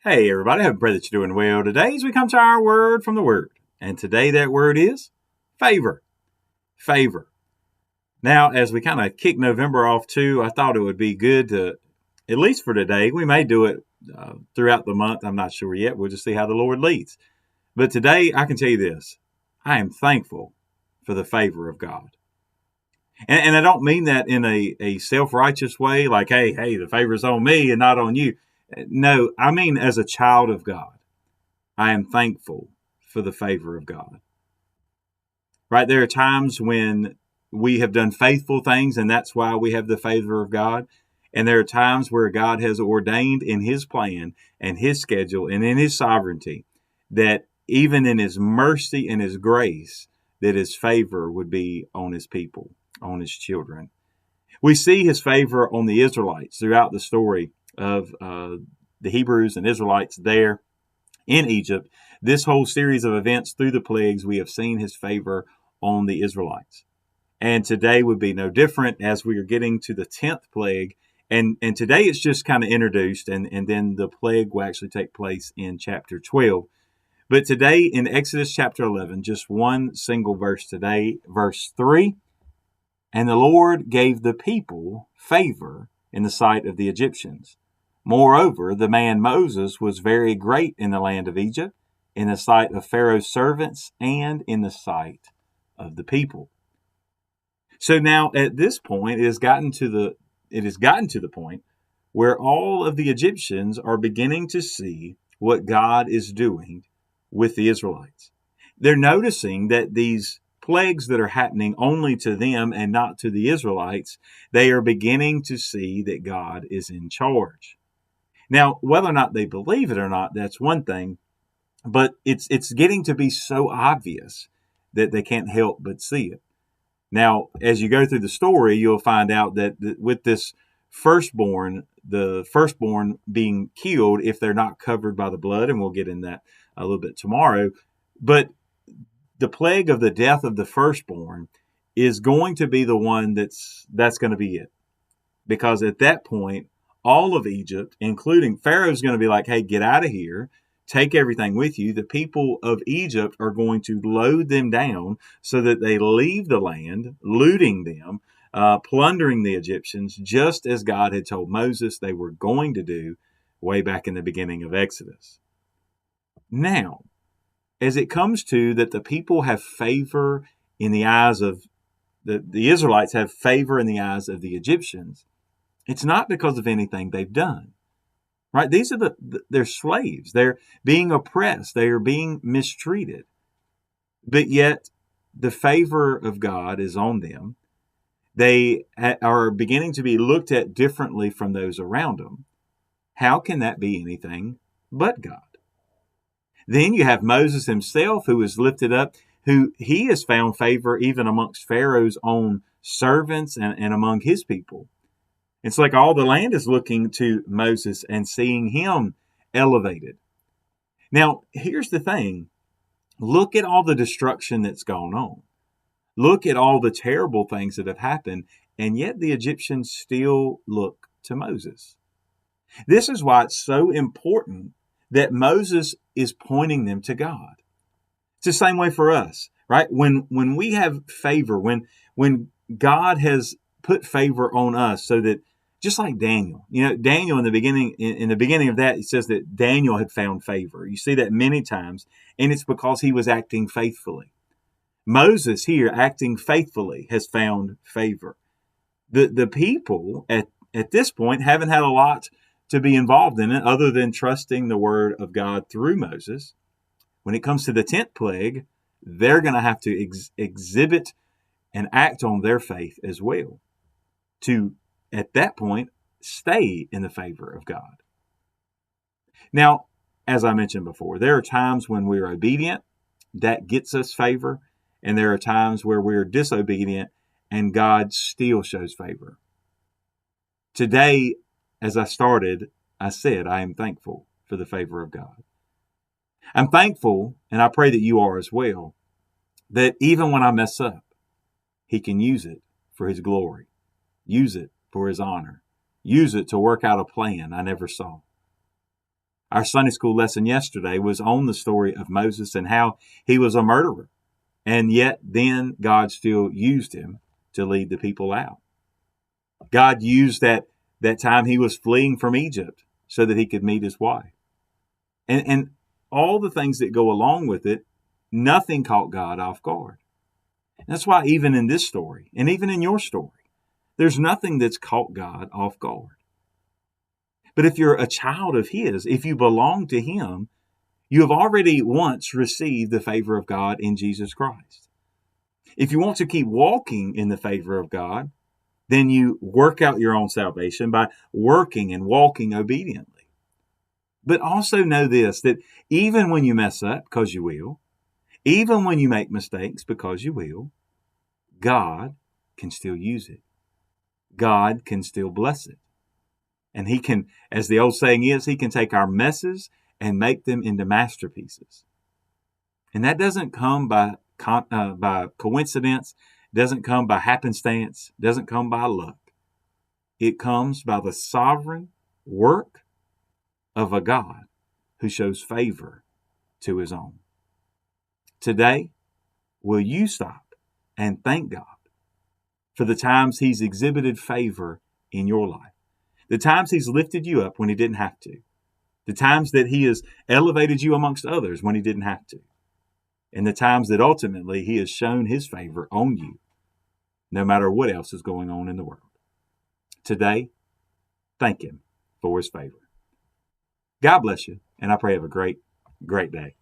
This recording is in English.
Hey, everybody. I pray that you're doing well today as we come to our word from the Word. And today that word is favor. Favor. Now, as we kind of kick November off too, I thought it would be good to, at least for today, we may do it throughout the month. I'm not sure yet. We'll just see how the Lord leads. But today, I can tell you this. I am thankful for the favor of God. And I don't mean that in a self-righteous way, like, hey, the favor's on me and not on you. No, I mean as a child of God. I am thankful for the favor of God. Right? There are times when we have done faithful things, and that's why we have the favor of God. And there are times where God has ordained in His plan and His schedule and in His sovereignty that even in His mercy and His grace, that His favor would be on His people, on His children. We see His favor on the Israelites throughout the story of the Hebrews and Israelites there in Egypt. This whole series of events through the plagues, we have seen His favor on the Israelites. And today would be no different as we are getting to the 10th plague. And today it's just kind of introduced, and then the plague will actually take place in chapter 12. But today in Exodus chapter 11, just one single verse today, verse 3, and the Lord gave the people favor in the sight of the Egyptians. Moreover, the man Moses was very great in the land of Egypt, in the sight of Pharaoh's servants, and in the sight of the people. So now at this point, it has gotten to the point where all of the Egyptians are beginning to see what God is doing with the Israelites. They're noticing that these plagues that are happening only to them and not to the Israelites, they are beginning to see that God is in charge. Now, whether or not they believe it or not, that's one thing, but it's getting to be so obvious that they can't help but see it. Now, as you go through the story, you'll find out that with this firstborn, the firstborn being killed if they're not covered by the blood, and we'll get in that a little bit tomorrow, but the plague of the death of the firstborn is going to be the one that's going to be it. Because at that point, all of Egypt, including Pharaoh's going to be like, hey, get out of here. Take everything with you. The people of Egypt are going to load them down so that they leave the land, looting them, plundering the Egyptians, just as God had told Moses they were going to do way back in the beginning of Exodus. Now, as it comes to that the people have favor in the eyes of the Israelites have favor in the eyes of the Egyptians, it's not because of anything they've done. Right? These are they're slaves. They're being oppressed. They are being mistreated. But yet the favor of God is on them. They are beginning to be looked at differently from those around them. How can that be anything but God? Then you have Moses himself, who is lifted up, who he has found favor even amongst Pharaoh's own servants and among his people. It's like all the land is looking to Moses and seeing him elevated. Now, here's the thing. Look at all the destruction that's gone on. Look at all the terrible things that have happened, and yet the Egyptians still look to Moses. This is why it's so important that Moses is pointing them to God. It's the same way for us, right? When we have favor, when God has put favor on us so that just like Daniel, Daniel in the beginning of that, it says that Daniel had found favor. You see that many times, and it's because he was acting faithfully. Moses here acting faithfully has found favor. The people at this point haven't had a lot to be involved in it other than trusting the word of God through Moses. When it comes to the 10th plague, they're going to have to exhibit and act on their faith as well to, at that point, stay in the favor of God. Now, as I mentioned before, there are times when we're obedient, that gets us favor, and there are times where we're disobedient, and God still shows favor. Today, as I started, I said I am thankful for the favor of God. I'm thankful, and I pray that you are as well, that even when I mess up, He can use it for His glory, use it for His honor, use it to work out a plan I never saw. Our Sunday school lesson yesterday was on the story of Moses and how he was a murderer. And yet then God still used him to lead the people out. God used that time he was fleeing from Egypt so that he could meet his wife. And all the things that go along with it, nothing caught God off guard. That's why even in this story, and even in your story, there's nothing that's caught God off guard. But if you're a child of his, if you belong to him, you have already once received the favor of God in Jesus Christ. If you want to keep walking in the favor of God, then you work out your own salvation by working and walking obediently. But also know this, that even when you mess up, because you will, even when you make mistakes, because you will, God can still use it. God can still bless it. And he can, as the old saying is, he can take our messes and make them into masterpieces. And that doesn't come by coincidence, doesn't come by happenstance, doesn't come by luck. It comes by the sovereign work of a God who shows favor to his own. Today, will you stop and thank God for the times he's exhibited favor in your life? The times he's lifted you up when he didn't have to. The times that he has elevated you amongst others when he didn't have to. And the times that ultimately he has shown his favor on you, no matter what else is going on in the world. Today, thank him for his favor. God bless you, and I pray you have a great, great day.